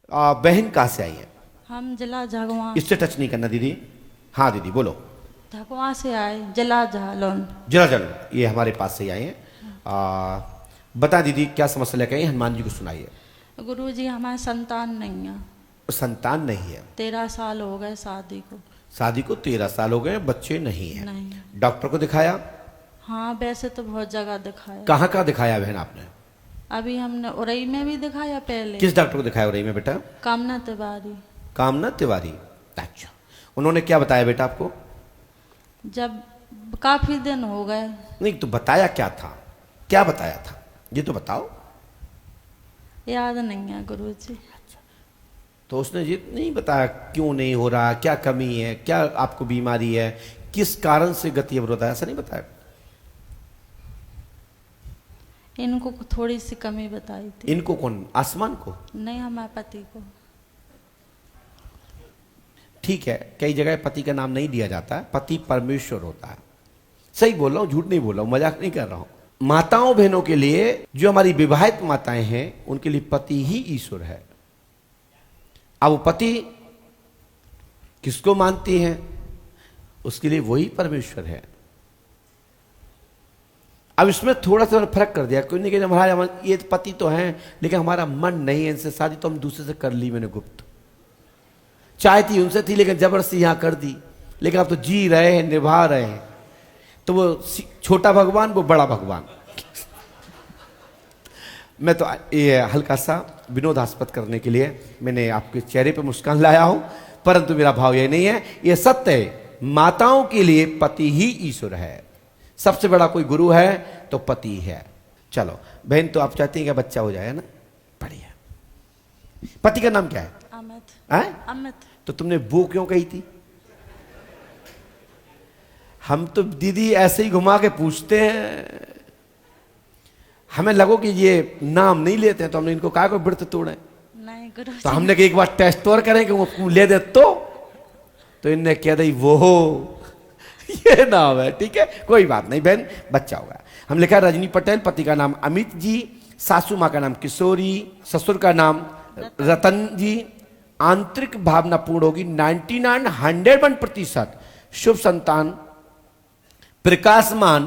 बहन कहाँ से आई है? हम जिला झागवा। इससे टच नहीं करना दीदी। हाँ दीदी बोलो। झागवा से आए, जिला झालोन। जरा जरूर, ये हमारे पास से ही आए हैं। बता दीदी क्या समस्या लेकर आई, हनुमान जी को सुनाइए। गुरुजी हमारे संतान नहीं है। संतान नहीं है? 13 साल हो गए शादी को। शादी को 13 साल हो गए, बच्चे नहीं है। नहीं। डॉक्टर को दिखाया? हाँ वैसे तो बहुत जगह दिखाया। कहाँ कहाँ दिखाया बहन आपने? अभी हमने उरई में भी दिखाया पहले। किस डॉक्टर को दिखाया उरई में बेटा? कामना तिवारी। कामना तिवारी, अच्छा। उन्होंने क्या बताया बेटा आपको? जब काफी दिन हो गए। नहीं तो बताया क्या था, क्या बताया था ये तो बताओ। याद नहीं है गुरुजी। तो उसने ये नहीं बताया क्यों नहीं हो रहा, क्या कमी है, क्या आपको बीमारी है, किस कारण से गति अवरोध है, ऐसा नहीं बताया? इनको थोड़ी सी कमी बताई थी। इनको कौन, आसमान को? नहीं, हमारे पति को। ठीक है, कई जगह पति का नाम नहीं दिया जाता है, पति परमेश्वर होता है। सही बोल रहा हूं, झूठ नहीं बोल रहा हूं, मजाक नहीं कर रहा हूं। माताओं बहनों के लिए, जो हमारी विवाहित माताएं हैं, उनके लिए पति ही ईश्वर है। अब वो पति किसको मानती हैं, उसके लिए वही परमेश्वर है। अब इसमें थोड़ा सा फर्क कर दिया, कोई नहीं कहे महाराज ये पति तो हैं लेकिन हमारा मन नहीं है इनसे, शादी तो हम दूसरे से कर ली, मैंने गुप्त चाहती उनसे थी लेकिन जबरदस्ती यहां कर दी, लेकिन अब तो जी रहे हैं, निभा रहे हैं। तो वो छोटा भगवान, वो बड़ा भगवान। मैं तो ये हल्का सा विनोदास्पद करने के लिए मैंने आपके चेहरे पे मुस्कान लाया हूं, परंतु मेरा भाव ये नहीं है, ये सत्य है। माताओं के लिए पति ही ईश्वर है, सबसे बड़ा कोई गुरु है तो पति है। चलो बहन, तो आप चाहती हैं कि बच्चा हो जाए ना, बढ़िया। पति का नाम क्या है? अमित। अमित। तो तुमने वो क्यों कही थी? हम तो दीदी ऐसे ही घुमा के पूछते हैं, हमें लगो कि ये नाम नहीं लेते हैं, तो हमने इनको कहा को व्रत तोड़े। नहीं गुरु। तो हमने कहा एक बार टेस्ट और करें कि वो ले दे, तो इनने कह दी वो ये नाम है। ठीक है, कोई बात नहीं बहन, बच्चा होगा। हम लिखा रजनी पटेल, पति का नाम अमित जी, सासू माँ का नाम किशोरी, ससुर का नाम रतन जी। आंतरिक भावना पूर्ण होगी 99 101%। शुभ संतान, प्रकाशमान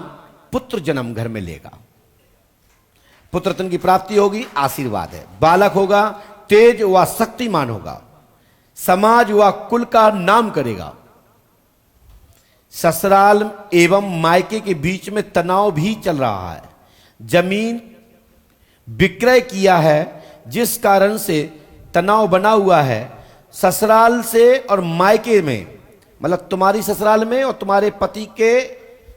पुत्र जन्म घर में लेगा, पुत्र रत्न की प्राप्ति होगी, आशीर्वाद है। बालक होगा, तेज व शक्तिमान होगा, समाज व कुल का नाम करेगा। ससुराल एवं मायके के बीच में तनाव भी चल रहा है। जमीन विक्रय किया है जिस कारण से तनाव बना हुआ है। ससुराल से और मायके में, मतलब तुम्हारी ससुराल में और तुम्हारे पति के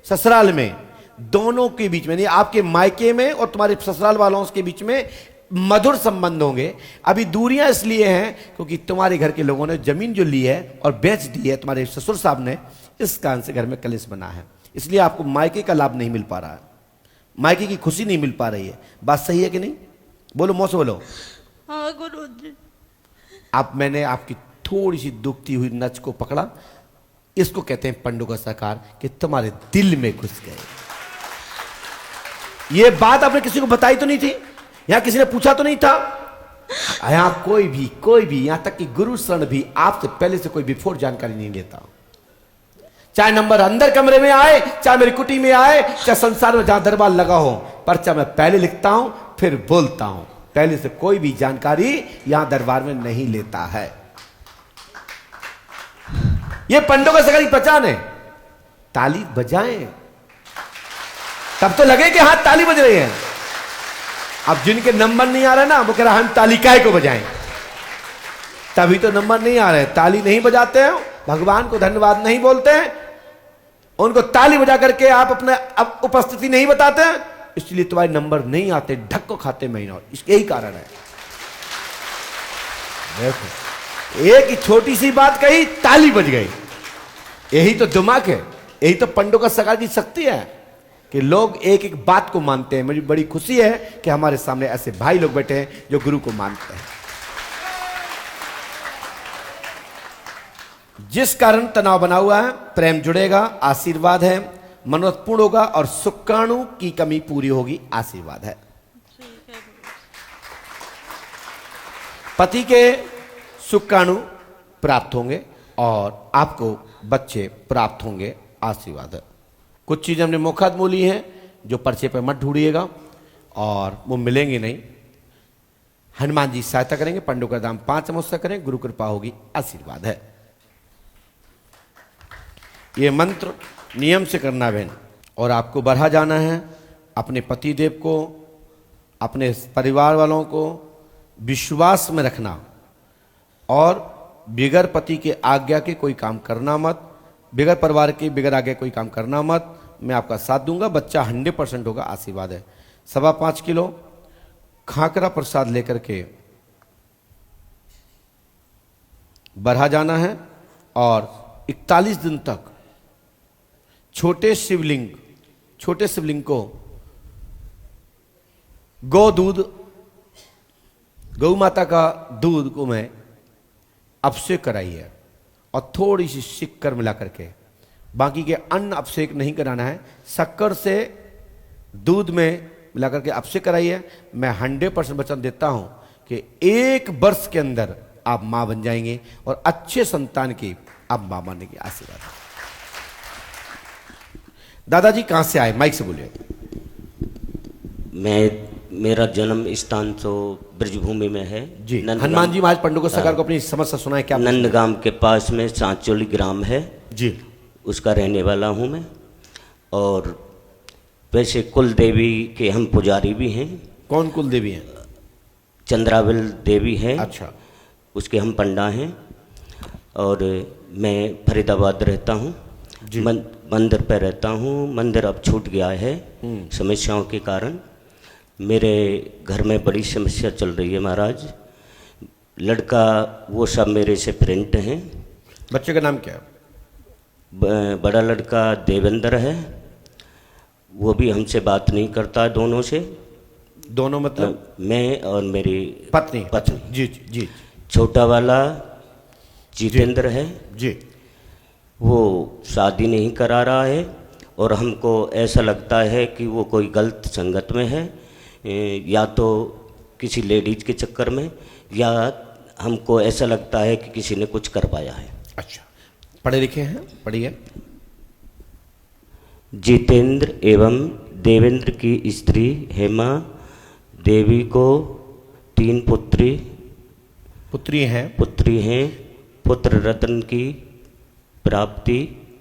ससुराल में, दोनों के बीच में, नहीं आपके मायके में और तुम्हारे ससुराल वालों के बीच में मधुर संबंध होंगे। अभी दूरियां इसलिए हैं क्योंकि तुम्हारे घर के लोगों ने जमीन जो ली है और बेच दी है तुम्हारे ससुर साहब ने, इस कारण से घर में कलेश बना है। इसलिए आपको मायके का लाभ नहीं मिल पा रहा है, मायके की खुशी नहीं मिल पा रही है। बात सही है कि नहीं? बोलो, मुंह से बोलो। हाँ गुरुजी। आप, मैंने आपकी थोड़ी सी दुखती हुई नच को पकड़ा, इसको कहते हैं पंडों का साकार, कि तुम्हारे दिल में घुस गए। ये बात आपने किसी को बताई तो नहीं थी, यहां किसी ने पूछा तो नहीं था, यहां कोई भी यहां तक कि गुरु शरण भी आपसे पहले से कोई बिफोर जानकारी नहीं लेता। चाहे नंबर अंदर कमरे में आए, चाहे मेरी कुटी में आए, चाहे संसार में जहां दरबार लगा हो, पर्चा मैं पहले लिखता हूं फिर बोलता हूं। पहले से कोई भी जानकारी यहां दरबार में नहीं लेता है। ये पंडों का सगाई पहचान है। ताली बजाएं, तब तो लगे कि हाथ ताली बज रही है। अब जिनके नंबर नहीं आ रहे ना, वो कह रहा हम ताली काहे को बजाएं, तभी तो नंबर नहीं आ रहे। ताली नहीं बजाते हैं, भगवान को धन्यवाद नहीं बोलते हैं, उनको ताली बजा करके आप अपने अब उपस्थिति नहीं बताते हैं, इसलिए तुम्हारे नंबर नहीं आते, ढक को खाते महीना। इसके यही कारण है। देखो, एक ही छोटी सी बात कही, ताली बज गई। यही तो दिमाग है, यही तो पंडों का सगाई की शक्ति है कि लोग एक एक बात को मानते हैं। मुझे बड़ी खुशी है कि हमारे सामने ऐसे भाई लोग बैठे हैं जो गुरु को मानते हैं। जिस कारण तनाव बना हुआ है, प्रेम जुड़ेगा, आशीर्वाद है, मनोरथ पूर्ण होगा और शुक्राणु की कमी पूरी होगी, आशीर्वाद है। पति के शुक्राणु प्राप्त होंगे और आपको बच्चे प्राप्त होंगे, आशीर्वाद है। कुछ चीज़ें हमने मुखात बोली हैं जो पर्चे पर मत ढूंढिएगा और वो मिलेंगे नहीं। हनुमान जी सहायता करेंगे, पंडों का दाम 5 चमच करें, गुरु कृपा होगी, आशीर्वाद है। ये मंत्र नियम से करना बहन। और आपको बढ़ा जाना है, अपने पति देव को, अपने परिवार वालों को विश्वास में रखना और बिगर पति के आज्ञा के कोई काम करना मत, बिगर परिवार के बिगर आज्ञा कोई काम करना मत। मैं आपका साथ दूंगा, बच्चा 100% होगा, आशीर्वाद है। 5.25 किलो खाकरा प्रसाद लेकर के बढ़ा जाना है और 41 दिन तक छोटे शिवलिंग को गौ माता का दूध को मैं अभिषेक कराई है और थोड़ी सी शक्कर मिला करके, बाकी के अन्न अभिषेक नहीं कराना है, शक्कर से दूध में मिला करके अभिषेक कराई है। मैं 100% वचन देता हूं कि 1 वर्ष के अंदर आप मां बन जाएंगे और अच्छे संतान की आप मां बनने की आशीर्वाद है। दादाजी कहां से आए, माइक से बोलिए। मेरा जन्म स्थान तो ब्रजभूमि में है जी। हनुमान जी महाराज पंडों को सरकार को अपनी समस्या सुनाए क्या? नंदगांव के पास में सांचोली ग्राम है जी, उसका रहने वाला हूँ मैं। और वैसे कुल देवी के हम पुजारी भी हैं। कौन कुल देवी हैं? चंद्रावल देवी है, अच्छा, उसके हम पंडा हैं। और मैं फरीदाबाद रहता हूँ, मंदिर पर रहता हूँ। मंदिर अब छूट गया है समस्याओं के कारण। मेरे घर में बड़ी समस्या चल रही है महाराज। लड़का वो सब मेरे से प्रिंट हैं। बच्चे का नाम क्या है? बड़ा लड़का देवेंद्र है, वो भी हमसे बात नहीं करता, दोनों से। दोनों मतलब? मैं और मेरी पत्नी। जी जी जी। छोटा वाला जितेंद्र है जी, वो शादी नहीं करा रहा है और हमको ऐसा लगता है कि वो कोई गलत संगत में है, या तो किसी लेडीज के चक्कर में, या हमको ऐसा लगता है कि किसी ने कुछ करवाया है। अच्छा, पढ़े लिखे हैं? पढ़िए। जितेंद्र एवं देवेंद्र की स्त्री हेमा देवी को 3 पुत्री हैं। पुत्र रत्न की प्राप्ति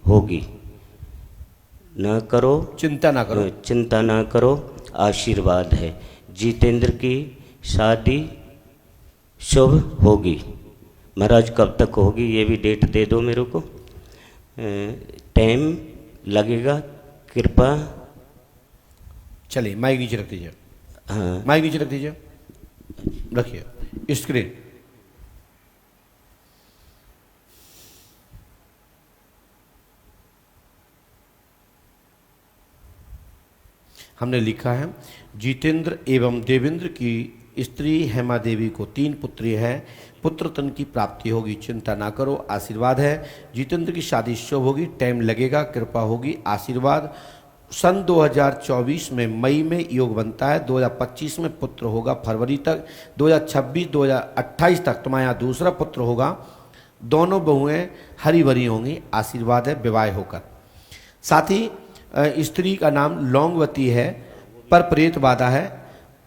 होगी। न करो चिंता ना करो, आशीर्वाद है। जितेंद्र की शादी शुभ होगी। महाराज कब तक होगी ये भी डेट दे दो मेरे को, टाइम लगेगा, कृपा। चलिए माइक नीचे रख दीजिए। हाँ, माइक नीचे रख दीजिए, रखिए स्क्रीन। हमने लिखा है जितेंद्र एवं देवेंद्र की स्त्री हेमा देवी को 3 पुत्री है, पुत्र तन की प्राप्ति होगी, चिंता ना करो, आशीर्वाद है। जितेंद्र की शादी शुभ होगी, टाइम लगेगा, कृपा होगी, आशीर्वाद। सन 2024 में मई में योग बनता है, 2025 में पुत्र होगा, फरवरी तक, 2026-2028 तक तुम्हारे यहाँ दूसरा पुत्र होगा। दोनों बहुएं हरी भरी होंगी, आशीर्वाद है, विवाह होकर। साथ ही स्त्री का नाम लौंगवती है, पर प्रेत बाधा है।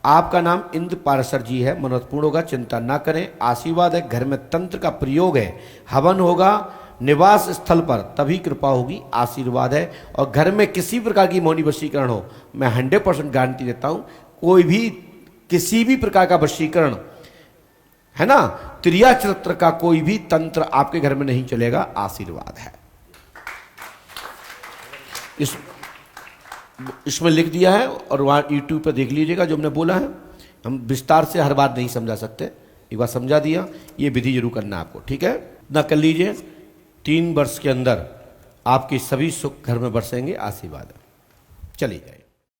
आपका नाम इंद्र पारसर जी है, मनोरथपूर्ण होगा, चिंता ना करें, आशीर्वाद है। घर में तंत्र का प्रयोग है, हवन होगा निवास स्थल पर, तभी कृपा होगी, आशीर्वाद है। और घर में किसी प्रकार की मौनी वशीकरण हो, मैं 100% गारंटी देता हूं, कोई भी किसी भी प्रकार का वशीकरण है ना, त्रिया चरित्र का कोई भी तंत्र आपके घर में नहीं चलेगा, आशीर्वाद है। इसमें लिख दिया है और वहाँ यूट्यूब पर देख लीजिएगा जो हमने बोला है। हम विस्तार से हर बात नहीं समझा सकते, एक बार समझा दिया। ये विधि जरूर करना आपको, ठीक है ना? कर लीजिए। 3 वर्ष के अंदर आपके सभी सुख घर में बरसेंगे, आशीर्वाद। चलिए जाइए।